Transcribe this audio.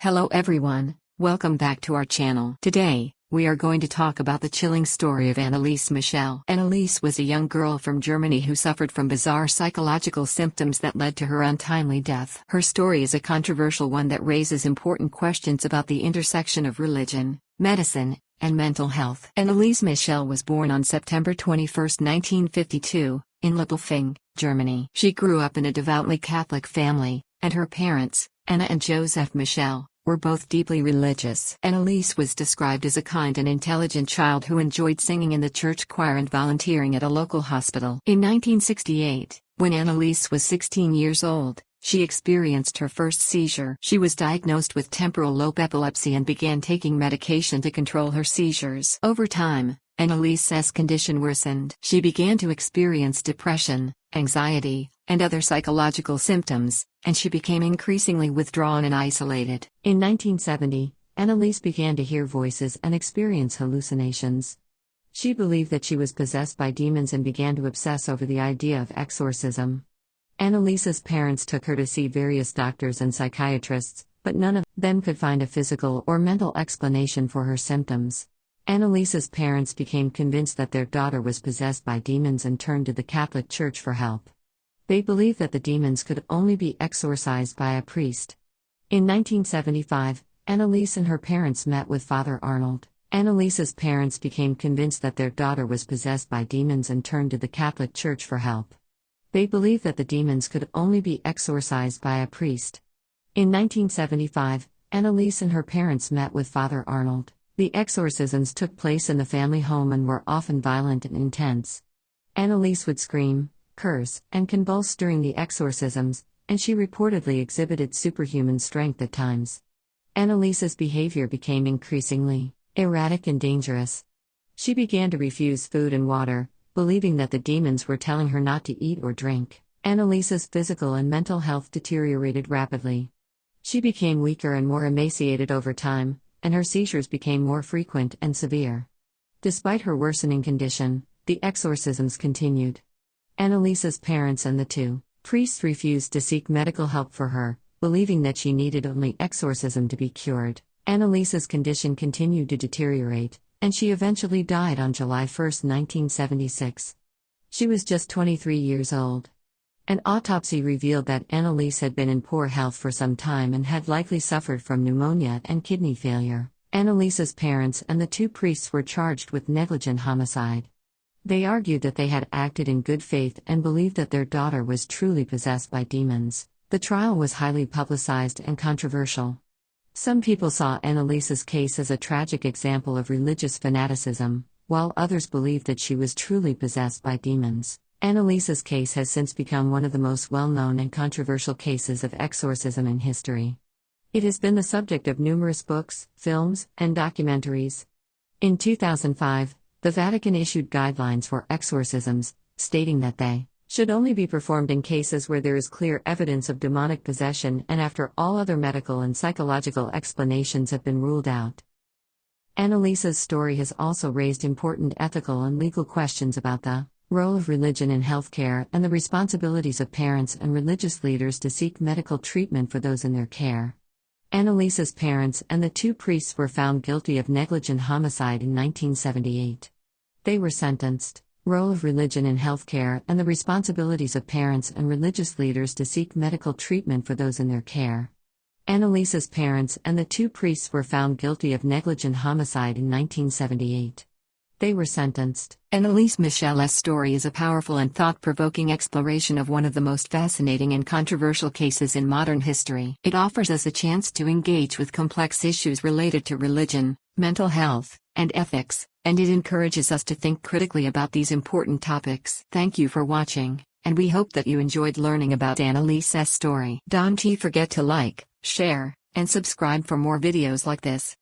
Hello everyone, welcome back to our channel. Today, we are going to talk about the chilling story of Anneliese Michel. Anneliese was a young girl from Germany who suffered from bizarre psychological symptoms that led to her untimely death. Her story is a controversial one that raises important questions about the intersection of religion, medicine, and mental health. Anneliese Michel was born on September 21, 1952, in Lippelfing, Germany. She grew up in a devoutly Catholic family, and her parents, Anna and Joseph Michel, were both deeply religious. Anneliese was described as a kind and intelligent child who enjoyed singing in the church choir and volunteering at a local hospital. In 1968, when Anneliese was 16 years old, she experienced her first seizure. She was diagnosed with temporal lobe epilepsy and began taking medication to control her seizures. Over time, Anneliese's condition worsened. She began to experience depression, anxiety, and other psychological symptoms, and she became increasingly withdrawn and isolated. In 1970, Anneliese began to hear voices and experience hallucinations. She believed that she was possessed by demons and began to obsess over the idea of exorcism. Anneliese's parents took her to see various doctors and psychiatrists, but none of them could find a physical or mental explanation for her symptoms. Anneliese's parents became convinced that their daughter was possessed by demons and turned to the Catholic Church for help. They believed that the demons could only be exorcised by a priest. In 1975, Anneliese and her parents met with Father Arnold. Anneliese's parents became convinced that their daughter was possessed by demons and turned to the Catholic Church for help. They believed that the demons could only be exorcised by a priest. In 1975, Anneliese and her parents met with Father Arnold. The exorcisms took place in the family home and were often violent and intense. Anneliese would scream, curse, and convulse during the exorcisms, and she reportedly exhibited superhuman strength at times. Anneliese's behavior became increasingly erratic and dangerous. She began to refuse food and water, believing that the demons were telling her not to eat or drink. Anneliese's physical and mental health deteriorated rapidly. She became weaker and more emaciated over time, and her seizures became more frequent and severe. Despite her worsening condition, the exorcisms continued. Anneliese's parents and the two priests refused to seek medical help for her, believing that she needed only exorcism to be cured. Anneliese's condition continued to deteriorate, and she eventually died on July 1, 1976. She was just 23 years old. An autopsy revealed that Anneliese had been in poor health for some time and had likely suffered from pneumonia and kidney failure. Anneliese's parents and the two priests were charged with negligent homicide. They argued that they had acted in good faith and believed that their daughter was truly possessed by demons. The trial was highly publicized and controversial. Some people saw Anneliese's case as a tragic example of religious fanaticism, while others believed that she was truly possessed by demons. Anneliese's case has since become one of the most well-known and controversial cases of exorcism in history. It has been the subject of numerous books, films, and documentaries. In 2005, the Vatican issued guidelines for exorcisms, stating that they should only be performed in cases where there is clear evidence of demonic possession and after all other medical and psychological explanations have been ruled out. Anneliese's story has also raised important ethical and legal questions about the role of religion in healthcare and the responsibilities of parents and religious leaders to seek medical treatment for those in their care. Anneliese's parents and the two priests were found guilty of negligent homicide in 1978. They were sentenced. Role of religion in healthcare and the responsibilities of parents and religious leaders to seek medical treatment for those in their care. Anneliese's parents and the two priests were found guilty of negligent homicide in 1978. They were sentenced. Anneliese Michel's story is a powerful and thought-provoking exploration of one of the most fascinating and controversial cases in modern history. It offers us a chance to engage with complex issues related to religion, mental health, and ethics, and it encourages us to think critically about these important topics. Thank you for watching, and we hope that you enjoyed learning about Anneliese's story. Don't forget to like, share, and subscribe for more videos like this.